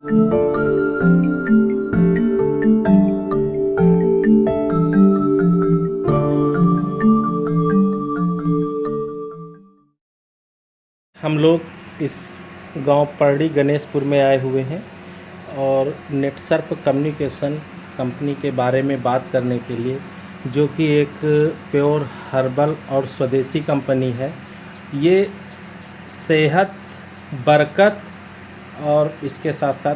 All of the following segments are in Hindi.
हम लोग इस गांव परडी गणेशपुर में आए हुए हैं और नेटसर्फ कम्युनिकेशन कंपनी के बारे में बात करने के लिए, जो कि एक प्योर हर्बल और स्वदेशी कंपनी है। ये सेहत, बरकत और इसके साथ साथ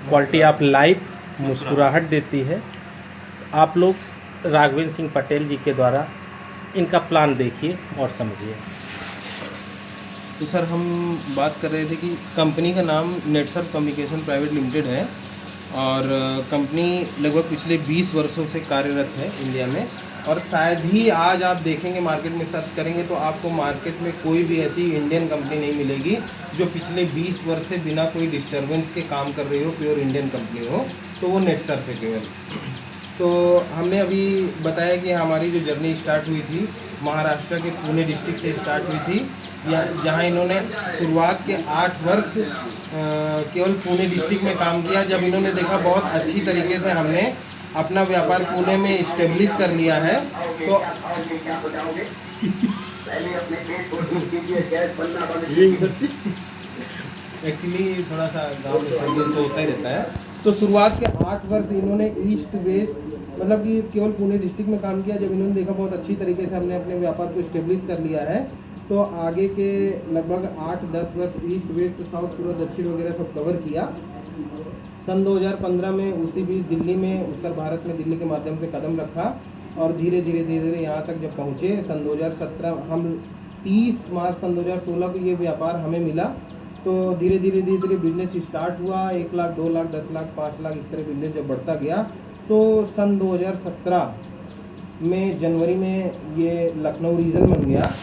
क्वालिटी ऑफ लाइफ, मुस्कुराहट देती है। आप लोग राघवेंद्र सिंह पटेल जी के द्वारा इनका प्लान देखिए और समझिए। तो सर, हम बात कर रहे थे कि कंपनी का नाम नेटसर्फ कम्युनिकेशन प्राइवेट लिमिटेड है और कंपनी लगभग पिछले 20 वर्षों से कार्यरत है इंडिया में। और शायद ही आज आप देखेंगे, मार्केट में सर्च करेंगे तो आपको मार्केट में कोई भी ऐसी इंडियन कंपनी नहीं मिलेगी जो पिछले 20 वर्ष से बिना कोई डिस्टर्बेंस के काम कर रही हो, प्योर इंडियन कंपनी हो, तो वो नेटसर्फ है केवल। तो हमने अभी बताया कि हमारी जो जर्नी स्टार्ट हुई थी महाराष्ट्र के पुणे डिस्ट्रिक्ट से स्टार्ट हुई थी, जहाँ इन्होंने शुरुआत के 8 वर्ष केवल पुणे डिस्ट्रिक्ट में काम किया। जब इन्होंने देखा बहुत अच्छी तरीके से हमने अपना व्यापार पुणे में इस्टेब्लिश कर लिया है, तो एक्चुअली थोड़ा सा गाँव में संगीत तो होता ही रहता है। तो शुरुआत के 8 वर्ष इन्होंने ईस्ट वेस्ट मतलब कि केवल पुणे डिस्ट्रिक्ट में काम किया। जब इन्होंने देखा बहुत अच्छी तरीके से हमने अपने व्यापार को इस्टेब्लिश कर लिया है, तो आगे के लगभग 8-10 वर्ष ईस्ट वेस्ट साउथ पूर्व दक्षिण वगैरह सब कवर किया। सन 2015 में उसी बीच दिल्ली में, उत्तर भारत में दिल्ली के माध्यम से कदम रखा और धीरे धीरे यहाँ तक जब पहुँचे सन 2017, हम 30 मार्च सन 2016 को ये व्यापार हमें मिला। तो धीरे धीरे बिजनेस स्टार्ट हुआ। 1 लाख, 2 लाख, 10 लाख, 5 लाख इस तरह बिजनेस जब बढ़ता गया, तो सन 2017 में जनवरी में ये लखनऊ रीजन बन गया।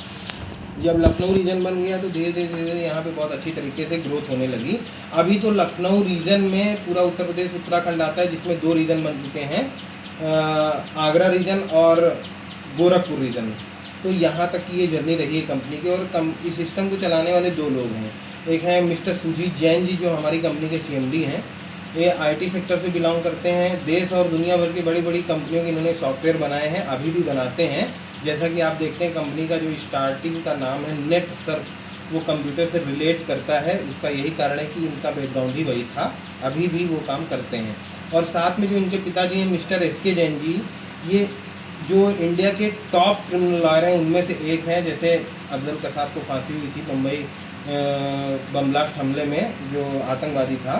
जब लखनऊ रीजन बन गया तो धीरे धीरे यहाँ पे बहुत अच्छी तरीके से ग्रोथ होने लगी। अभी तो लखनऊ रीजन में पूरा उत्तर प्रदेश, उत्तराखंड आता है, जिसमें 2 रीजन बन चुके हैं, आगरा रीजन और गोरखपुर रीजन। तो यहाँ तक की ये जर्नी रही है कंपनी की। और इस सिस्टम को चलाने वाले 2 लोग हैं। एक है मिस्टर सुजीत जैन जी, जो हमारी कंपनी के CMD हैं। ये IT सेक्टर से बिलोंग करते हैं। देश और दुनिया भर की बड़ी बड़ी कंपनियों के इन्होंने सॉफ्टवेयर बनाए हैं, अभी भी बनाते हैं। जैसा कि आप देखते हैं कंपनी का जो स्टार्टिंग का नाम है नेटसर्फ, वो कंप्यूटर से रिलेट करता है। उसका यही कारण है कि इनका बैकग्राउंड ही वही था, अभी भी वो काम करते हैं। और साथ में जो इनके पिताजी हैं मिस्टर SK जैन जी, ये जो इंडिया के टॉप क्रिमिनल लॉयर हैं उनमें से एक हैं। जैसे अफजल कसाब को फांसी हुई थी मुंबई बम ब्लास्ट हमले में, जो आतंकवादी था,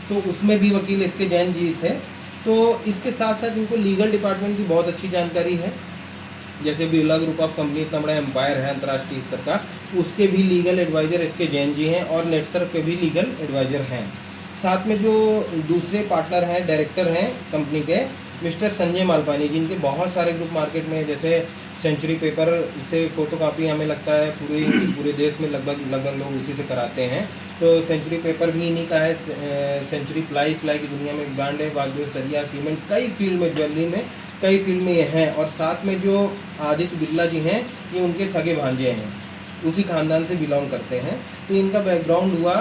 तो उसमें भी वकील SK जैन जी थे। तो इसके साथ साथ इनको लीगल डिपार्टमेंट की बहुत अच्छी जानकारी है। जैसे बिरला ग्रुप ऑफ कंपनी इतना बड़ा एम्पायर है अंतर्राष्ट्रीय स्तर का, उसके भी legal adviser SK Jain ji हैं और नेटसर्फ के भी लीगल एडवाइज़र हैं। साथ में जो दूसरे पार्टनर हैं, डायरेक्टर हैं कंपनी के, मिस्टर संजय मालपानी, जिनके बहुत सारे ग्रुप मार्केट में, जैसे सेंचुरी पेपर से फ़ोटोकॉपी हमें लगता है पूरे देश में लगभग लोग उसी से कराते हैं। तो सेंचुरी पेपर भी इन्हीं का है। सेंचुरी प्लाई की दुनिया में एक ब्रांड है। बाकी सरिया, सीमेंट, कई फील्ड में, ज्वेलरी में, कई फील्ड में ये हैं। और साथ में जो आदित्य बिरला जी हैं, ये उनके सगे भांजे हैं, उसी खानदान से बिलोंग करते हैं। तो इनका बैकग्राउंड हुआ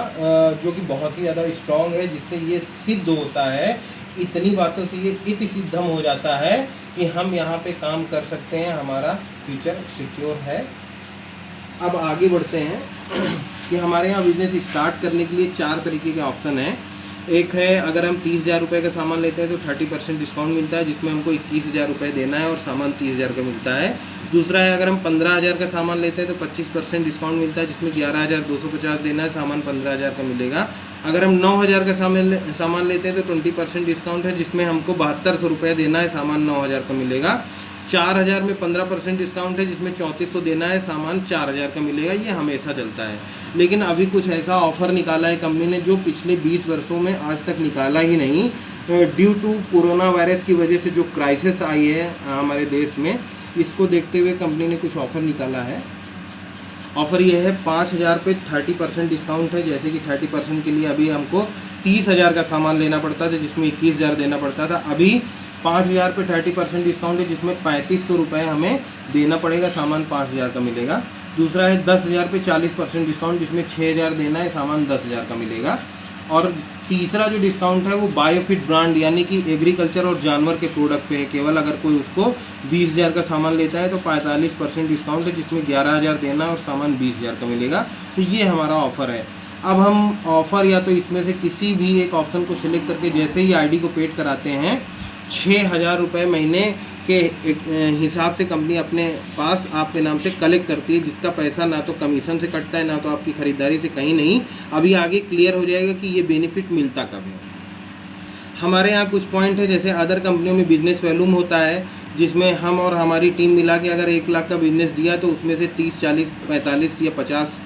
जो कि बहुत ही ज़्यादा स्ट्रॉन्ग है, जिससे ये सिद्ध होता है, इतनी बातों से ये इति सिद्धम हो जाता है कि हम यहाँ पे काम कर सकते हैं, हमारा फ्यूचर सिक्योर है। अब आगे बढ़ते हैं कि हमारे यहाँ बिजनेस स्टार्ट करने के लिए 4 तरीके के ऑप्शन हैं। एक है, अगर हम 30,000 रुपये का सामान लेते हैं तो 30% डिस्काउंट मिलता है, जिसमें हमको 21,000 रुपये देना है और सामान 30,000 का मिलता है। दूसरा है, अगर हम 15,000 का सामान लेते हैं तो 25% डिस्काउंट मिलता है, जिसमें 11,250 देना है, सामान 15,000 का मिलेगा। अगर हम 9,000 का सामान लेते हैं तो 20% डिस्काउंट है, जिसमें हमको 7200 रुपये देना है, सामान 9,000 का मिलेगा। 4,000 में 15% डिस्काउंट है, जिसमें 3400 देना है, सामान 4,000 का मिलेगा। ये हमेशा चलता है, लेकिन अभी कुछ ऐसा ऑफ़र निकाला है कंपनी ने जो पिछले 20 वर्षों में आज तक निकाला ही नहीं। ड्यू टू कोरोना वायरस की वजह से जो क्राइसिस आई है हमारे देश में, इसको देखते हुए कंपनी ने कुछ ऑफ़र निकाला है। ऑफ़र ये है, 5,000 पे 30% डिस्काउंट है। जैसे कि 30% के लिए अभी हमको 30,000 का सामान लेना पड़ता था, जिसमें 21,000 देना पड़ता था। अभी 5,000 पे 30% डिस्काउंट है, जिसमें 3500 रुपये हमें देना पड़ेगा, सामान 5,000 का मिलेगा। दूसरा है 10,000 पे 40% डिस्काउंट, जिसमें 6,000 देना है, सामान 10,000 का मिलेगा। और तीसरा जो डिस्काउंट है वो बायोफिट ब्रांड यानी कि एग्रीकल्चर और जानवर के प्रोडक्ट पे है। केवल अगर कोई उसको 20,000 का सामान लेता है तो 45% डिस्काउंट है, जिसमें 11,000 देना है और सामान 20,000 का मिलेगा। तो ये हमारा ऑफ़र है। अब हम ऑफ़र या तो इसमें से किसी भी एक ऑप्शन को सिलेक्ट करके जैसे ही आईडी को पेड कराते हैं 6,000 रुपये महीने के हिसाब से कंपनी अपने पास आपके नाम से कलेक्ट करती है, जिसका पैसा ना तो कमीशन से कटता है ना तो आपकी ख़रीदारी से, कहीं नहीं। अभी आगे क्लियर हो जाएगा कि ये बेनिफिट मिलता कब है। हमारे यहाँ कुछ पॉइंट है, जैसे अदर कंपनियों में बिजनेस वॉल्यूम होता है, जिसमें हम और हमारी टीम मिला के अगर 1 लाख का बिज़नेस दिया तो उसमें से 30, 40, 45 या 50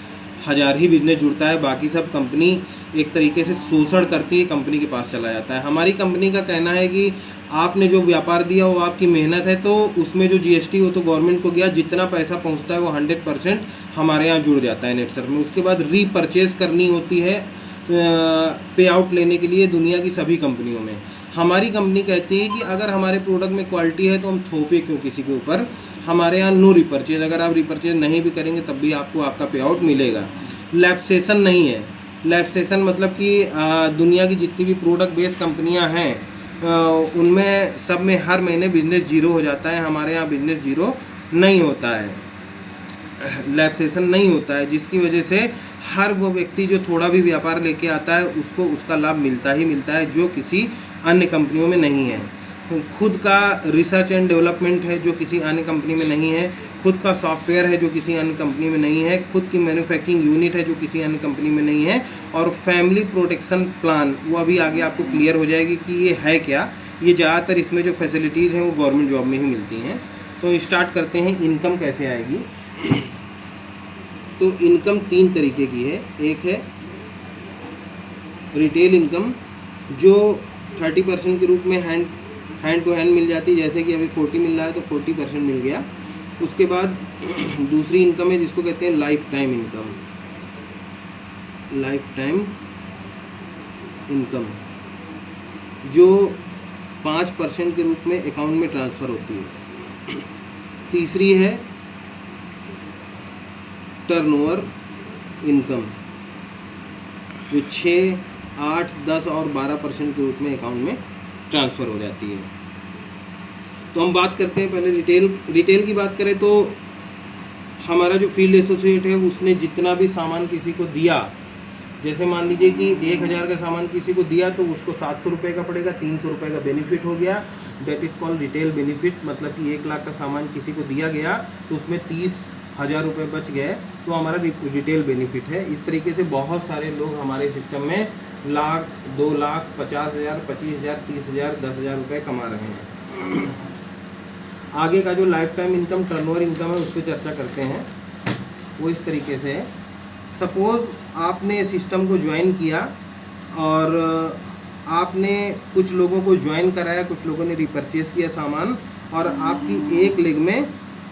हज़ार ही बिजनेस जुड़ता है। बाकी सब कंपनी एक तरीके से शोषण करती है, कंपनी के पास चला जाता है। हमारी कंपनी का कहना है कि आपने जो व्यापार दिया वो आपकी मेहनत है, तो उसमें जो जीएसटी वो तो गवर्नमेंट को गया, जितना पैसा पहुंचता है वो 100% हमारे यहाँ जुड़ जाता है नेटसर्फ में। उसके बाद रीपरचेज करनी होती है पे आउट लेने के लिए दुनिया की सभी कंपनियों में। हमारी कंपनी कहती है कि अगर हमारे प्रोडक्ट में क्वालिटी है तो हम थोपे क्यों किसी के ऊपर। हमारे यहाँ नो रिपरचेज, अगर आप रिपरचेज नहीं भी करेंगे तब भी आपको आपका पे आउट मिलेगा। लैप्सेशन नहीं है। लैप्सेशन मतलब कि दुनिया की जितनी भी प्रोडक्ट बेस्ड कंपनियां हैं उनमें सब में हर महीने बिजनेस जीरो हो जाता है। हमारे यहाँ बिजनेस जीरो नहीं होता है, लैप्सेशन नहीं होता है, जिसकी वजह से हर वो व्यक्ति जो थोड़ा भी व्यापार लेके आता है उसको उसका लाभ मिलता ही मिलता है, जो किसी अन्य कंपनियों में नहीं है। खुद का रिसर्च एंड डेवलपमेंट है जो किसी अन्य कंपनी में नहीं है, खुद का सॉफ्टवेयर है जो किसी अन्य कंपनी में नहीं है, खुद की मैन्युफैक्चरिंग यूनिट है जो किसी अन्य कंपनी में नहीं है, और फैमिली प्रोटेक्शन प्लान, वो अभी आगे आपको क्लियर हो जाएगी कि ये है क्या। ये ज़्यादातर इसमें जो फैसिलिटीज़ हैं वो गवर्नमेंट जॉब में ही मिलती हैं। तो स्टार्ट करते हैं, इनकम कैसे आएगी। तो इनकम 3 तरीके की है। एक है रिटेल इनकम जो 30% के रूप में हैंड टू हैंड मिल जाती है, जैसे कि अभी 40 मिल रहा है तो 40% मिल गया। उसके बाद दूसरी इनकम है जिसको कहते हैं life time income. Life time income जो 5% के रूप में अकाउंट में ट्रांसफ़र होती है। तीसरी है टर्नओवर इनकम जो 6, 8, 10 और 12% के रूप में अकाउंट में ट्रांसफ़र हो जाती है। तो हम बात करते हैं पहले रिटेल की बात करें तो हमारा जो फील्ड एसोसिएट है उसने जितना भी सामान किसी को दिया, जैसे मान लीजिए कि 1,000 का सामान किसी को दिया तो उसको 700 रुपये का पड़ेगा, 300 रुपये का बेनिफिट हो गया। That is called retail benefit. मतलब कि 1 लाख का सामान किसी को दिया गया तो उसमें 30,000 रुपये बच गए, तो हमारा रिटेल बेनिफिट है। इस तरीके से बहुत सारे लोग हमारे सिस्टम में 1 लाख, 2 लाख, 50,000, 25,000, 30,000, 10,000 रुपये कमा रहे हैं। आगे का जो life time income turnover income है उस पर चर्चा करते हैं। वो इस तरीके से है, सपोज़ आपने सिस्टम को ज्वाइन किया और आपने कुछ लोगों को ज्वाइन कराया, कुछ लोगों ने रिपरचेज़ किया सामान, और आपकी एक लेग में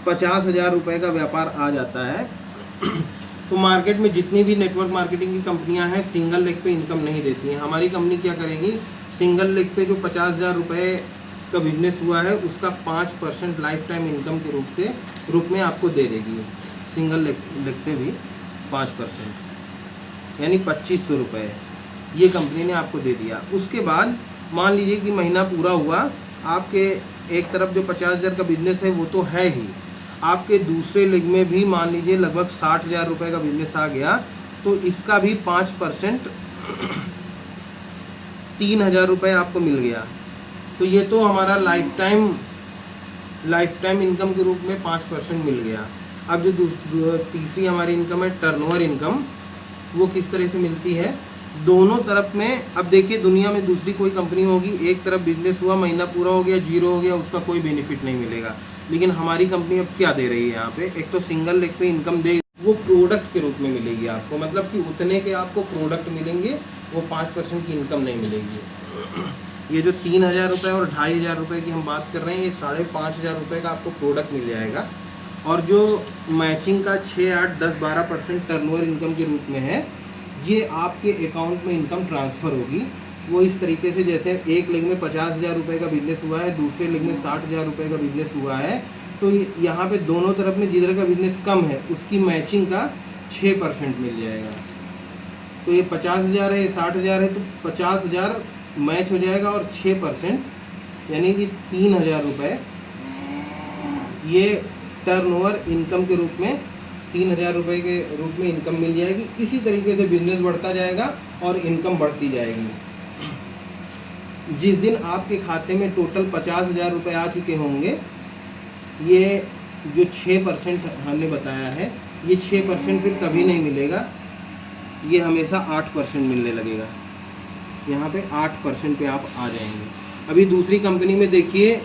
50,000 रुपये का व्यापार आ जाता है। तो मार्केट में जितनी भी नेटवर्क मार्केटिंग की कंपनियां हैं सिंगल लेग पे इनकम नहीं देती हैं। हमारी कंपनी क्या करेगी, सिंगल लेग पे जो 50,000 रुपये का बिजनेस हुआ है उसका 5% लाइफ टाइम इनकम के रूप में आपको दे देगी। सिंगल लेग से भी 5% यानी 2,500 रुपये ये कंपनी ने आपको दे दिया। उसके बाद मान लीजिए कि महीना पूरा हुआ, आपके एक तरफ जो 50,000 का बिजनेस है वो तो है ही, आपके दूसरे लेग में भी मान लीजिए लगभग 60,000 रुपये का बिजनेस आ गया, तो इसका भी 5% 3,000 रुपये आपको मिल गया। तो ये तो हमारा लाइफ टाइम इनकम के रूप में 5% मिल गया। अब जो तीसरी हमारी इनकम है टर्नओवर इनकम, वो किस तरह से मिलती है, दोनों तरफ में। अब देखिए दुनिया में दूसरी कोई कंपनी होगी, एक तरफ बिजनेस हुआ, महीना पूरा हो गया, जीरो हो गया, उसका कोई बेनिफिट नहीं मिलेगा। लेकिन हमारी कंपनी अब क्या दे रही है यहाँ पे, एक तो सिंगल लेग पे इनकम दे, वो प्रोडक्ट के रूप में मिलेगी आपको, मतलब कि उतने के आपको प्रोडक्ट मिलेंगे, वो 5% की इनकम नहीं मिलेगी। ये जो 3,000 रुपये और 2,500 रुपये की हम बात कर रहे हैं, ये 5,500 रुपये का आपको प्रोडक्ट मिल जाएगा। और जो मैचिंग का 6, 8, 10, 12% टर्नओवर इनकम के रूप में है, ये आपके अकाउंट में इनकम ट्रांसफ़र होगी। वो इस तरीके से, जैसे एक लेग में 50,000 रुपये का बिजनेस हुआ है, दूसरे लेग में 60,000 रुपये का बिजनेस हुआ है, तो यहाँ पे दोनों तरफ में जिधर का बिजनेस कम है उसकी मैचिंग का 6% मिल जाएगा। तो ये 50,000 है, ये 60,000 है, तो 50,000 मैच हो जाएगा और 6% यानी कि 3,000 रुपये ये टर्नओवर इनकम के रूप में 3,000 रुपये के रूप में इनकम मिल जाएगी। इसी तरीके से बिजनेस बढ़ता जाएगा और इनकम बढ़ती जाएगी। जिस दिन आपके खाते में टोटल 50,000 रुपये आ चुके होंगे, ये जो 6% हमने बताया है, ये 6% फिर कभी नहीं मिलेगा, ये हमेशा 8% मिलने लगेगा। यहाँ पे 8% पे आप आ जाएंगे। अभी दूसरी कंपनी में देखिए,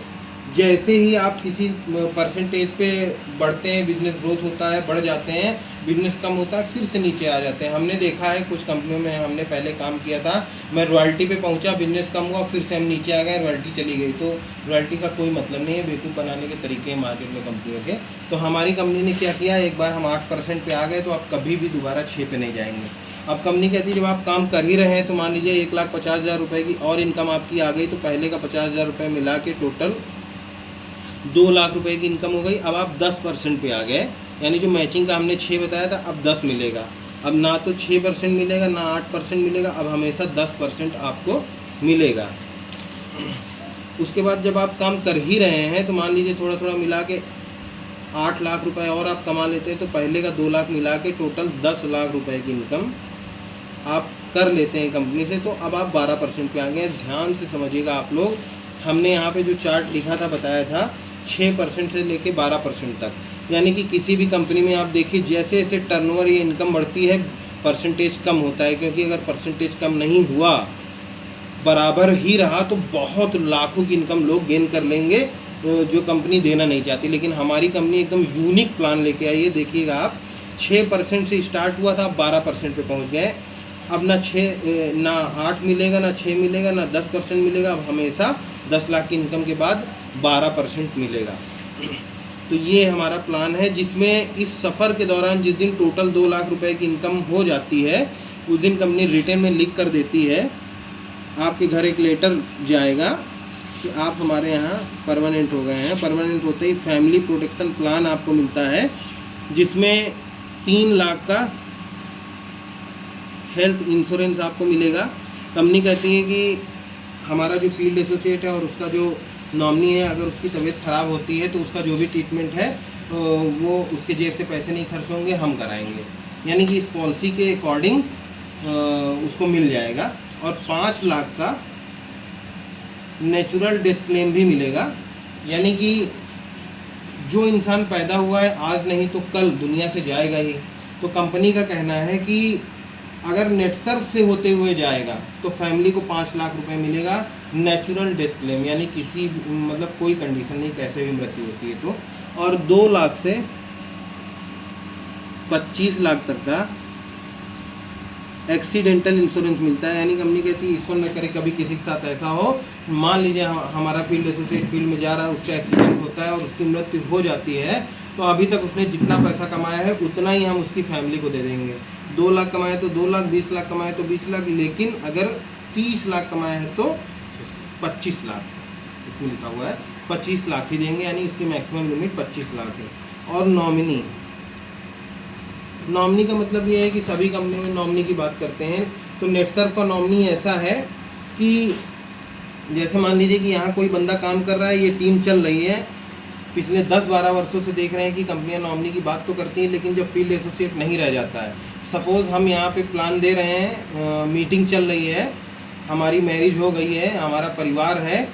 जैसे ही आप किसी परसेंटेज पे बढ़ते हैं, बिजनेस ग्रोथ होता है, बढ़ जाते हैं, बिजनेस कम होता है, फिर से नीचे आ जाते हैं। हमने देखा है कुछ कंपनियों में, हमने पहले काम किया था, मैं रॉयल्टी पे पहुंचा, बिजनेस कम हुआ, फिर से हम नीचे आ गए, रॉयल्टी चली गई। तो रॉयल्टी का कोई मतलब नहीं है, बेवकूफ़ बनाने के तरीके हैं मार्केट में कंपनियों के। तो हमारी कंपनी ने क्या किया, एक बार हम 8% पे आ गए तो आप कभी भी दोबारा 6 पे नहीं जाएंगे। अब कंपनी कहती है जब आप काम कर ही रहे हैं, तो मान लीजिए 1,50,000 रुपये की और इनकम आपकी आ गई, तो पहले का 50,000 रुपये मिला के टोटल 2 लाख रुपए की इनकम हो गई। अब आप 10% पे आ गए, यानी जो मैचिंग का हमने 6 बताया था, अब 10 मिलेगा। अब ना तो 6% मिलेगा, ना 8% मिलेगा, अब हमेशा 10% आपको मिलेगा। उसके बाद जब आप काम कर ही रहे हैं, तो मान लीजिए थोड़ा थोड़ा मिला के 8 लाख रुपए और आप कमा लेते हैं, तो पहले का 2 लाख मिला के टोटल 10 लाख रुपए की इनकम आप कर लेते हैं कंपनी से। तो अब आप 12% पे आ गए। ध्यान से समझिएगा आप लोग, हमने यहाँ पे जो चार्ट लिखा था, बताया था 6% से लेके 12% तक, यानी कि किसी भी कंपनी में आप देखिए जैसे जैसे टर्नओवर ये इनकम बढ़ती है, परसेंटेज कम होता है। क्योंकि अगर परसेंटेज कम नहीं हुआ, बराबर ही रहा, तो बहुत लाखों की इनकम लोग गेन कर लेंगे, जो कंपनी देना नहीं चाहती। लेकिन हमारी कंपनी एकदम यूनिक प्लान लेके आई है। देखिएगा आप, 6% से स्टार्ट हुआ था, 12% पे पहुँच गए। अब ना 8 मिलेगा, ना 6 मिलेगा, ना 10% मिलेगा, अब हमेशा 10 लाख की इनकम के बाद 12% मिलेगा। तो ये हमारा प्लान है, जिसमें इस सफ़र के दौरान जिस दिन टोटल 2 लाख रुपए की इनकम हो जाती है, उस दिन कंपनी रिटर्न में लिख कर देती है, आपके घर एक लेटर जाएगा कि आप हमारे यहाँ परमानेंट हो गए हैं। परमानेंट होते ही फैमिली प्रोटेक्शन प्लान आपको मिलता है, जिसमें 3 लाख का हेल्थ इंश्योरेंस आपको मिलेगा। कंपनी कहती है कि हमारा जो फील्ड एसोसिएट है और उसका जो नॉमिनी है, अगर उसकी तबीयत ख़राब होती है तो उसका जो भी ट्रीटमेंट है वो उसके जेब से पैसे नहीं खर्च होंगे, हम कराएंगे। यानी कि इस पॉलिसी के अकॉर्डिंग उसको मिल जाएगा। और 5 लाख का नेचुरल डेथ क्लेम भी मिलेगा, यानी कि जो इंसान पैदा हुआ है आज नहीं तो कल दुनिया से जाएगा ही। तो कंपनी का कहना है कि अगर नेटसर्फ से होते हुए जाएगा तो फैमिली को 5 लाख रुपए मिलेगा नेचुरल डेथ क्लेम, यानी किसी मतलब कोई कंडीशन नहीं, कैसे भी मृत्यु होती है तो। और 2 लाख से 25 लाख तक का एक्सीडेंटल इंश्योरेंस मिलता है। यानी कंपनी कहती है ईश्वर न करे कभी किसी के साथ ऐसा हो, मान लीजिए हमारा फील्ड एसोसिएट फील्ड में जा रहा है, उसका एक्सीडेंट होता है और उसकी मृत्यु हो जाती है, तो अभी तक उसने जितना पैसा कमाया है उतना ही हम उसकी फैमिली को दे देंगे। 2 लाख कमाए तो 2 लाख, 20 लाख कमाए तो 20 लाख, लेकिन अगर 30 लाख कमाए हैं तो 25 लाख, इसमें लिखा हुआ है 25 लाख ही देंगे, यानी इसकी मैक्सिमम लिमिट 25 लाख है। और नॉमिनी का मतलब ये है कि सभी कंपनी में नॉमिनी की बात करते हैं, तो नेटसर्फ का नॉमिनी ऐसा है कि जैसे मान लीजिए कि यहाँ कोई बंदा काम कर रहा है, ये टीम चल रही है, पिछले 10-12 वर्षों से देख रहे हैं कि कंपनियां नॉमिनी की बात तो करती हैं, लेकिन जब फील्ड एसोसिएट नहीं रह जाता है, सपोज़ हम यहाँ पे प्लान दे रहे हैं, मीटिंग चल रही है, हमारी मैरिज हो गई है, हमारा परिवार है,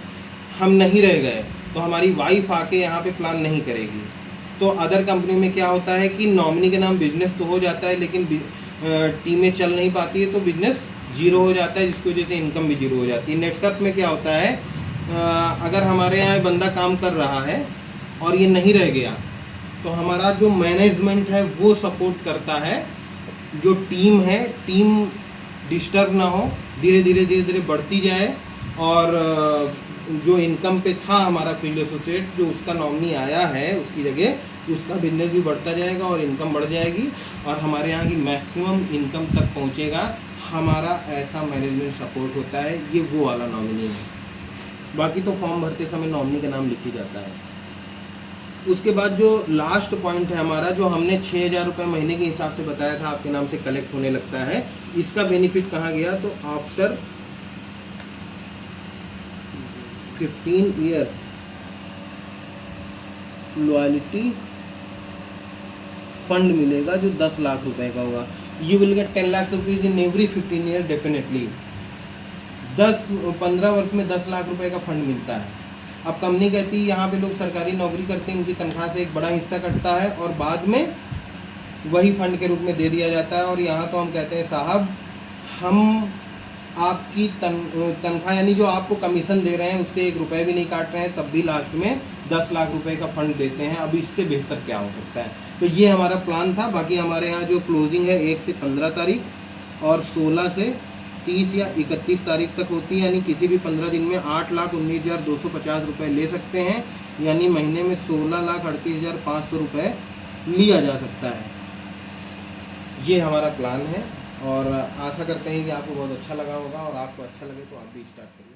हम नहीं रह गए, तो हमारी वाइफ आके यहाँ पे प्लान नहीं करेगी। तो अदर कंपनी में क्या होता है कि नॉमिनी के नाम बिजनेस तो हो जाता है, लेकिन टीमें चल नहीं पाती है, तो बिजनेस जीरो हो जाता है, जिसकी वजह से इनकम भी जीरो हो जाती है। नेटसर्फ में क्या होता है, अगर हमारे यहाँ बंदा काम कर रहा है और ये नहीं रह गया, तो हमारा जो मैनेजमेंट है वो सपोर्ट करता है, जो टीम है, टीम डिस्टर्ब ना हो, धीरे धीरे बढ़ती जाए, और जो इनकम पे था हमारा फील्ड एसोसिएट, जो उसका नॉमिनी आया है उसकी जगह, उसका बिजनेस भी बढ़ता जाएगा और इनकम बढ़ जाएगी, और हमारे यहाँ की मैक्सिमम इनकम तक पहुँचेगा। हमारा ऐसा मैनेजमेंट सपोर्ट होता है, ये वो वाला नॉमिनी है। बाकी तो फॉर्म भरते समय नॉमिनी का नाम लिख ही जाता है। उसके बाद जो लास्ट पॉइंट है हमारा, जो हमने 6,000 रुपये महीने के हिसाब से बताया था आपके नाम से कलेक्ट होने लगता है, इसका बेनिफिट कहाँ गया? तो आफ्टर 15 ईयर्स लॉयल्टी फंड मिलेगा जो 10 लाख रुपए का होगा। You will get 10 lakh rupees in every 15 year definitely. 15 वर्ष में 10 लाख रुपए का फंड मिलता है। अब कंपनी कहती है यहाँ पे लोग सरकारी नौकरी करते हैं, उनकी तनख्वाह से एक बड़ा हिस्सा कटता है और बाद में वही फंड के रूप में दे दिया जाता है। और यहाँ तो हम कहते हैं साहब, हम आपकी तनख्वाह यानी जो आपको कमीशन दे रहे हैं उससे 1 रुपये भी नहीं काट रहे हैं, तब भी लास्ट में 10 लाख रुपए का फंड देते हैं। अब इससे बेहतर क्या हो सकता है? तो ये हमारा प्लान था। बाकी हमारे यहाँ जो क्लोजिंग है 1 से 15 तारीख और 16 से 30 या 31 तारीख तक होती है, यानी किसी भी 15 दिन में 8,19,250 रुपये ले सकते हैं, यानी महीने में 16,38,500 रुपये लिया जा सकता है। ये हमारा प्लान है और आशा करते हैं कि आपको बहुत अच्छा लगा होगा, और आपको अच्छा लगे तो आप भी स्टार्ट करिए।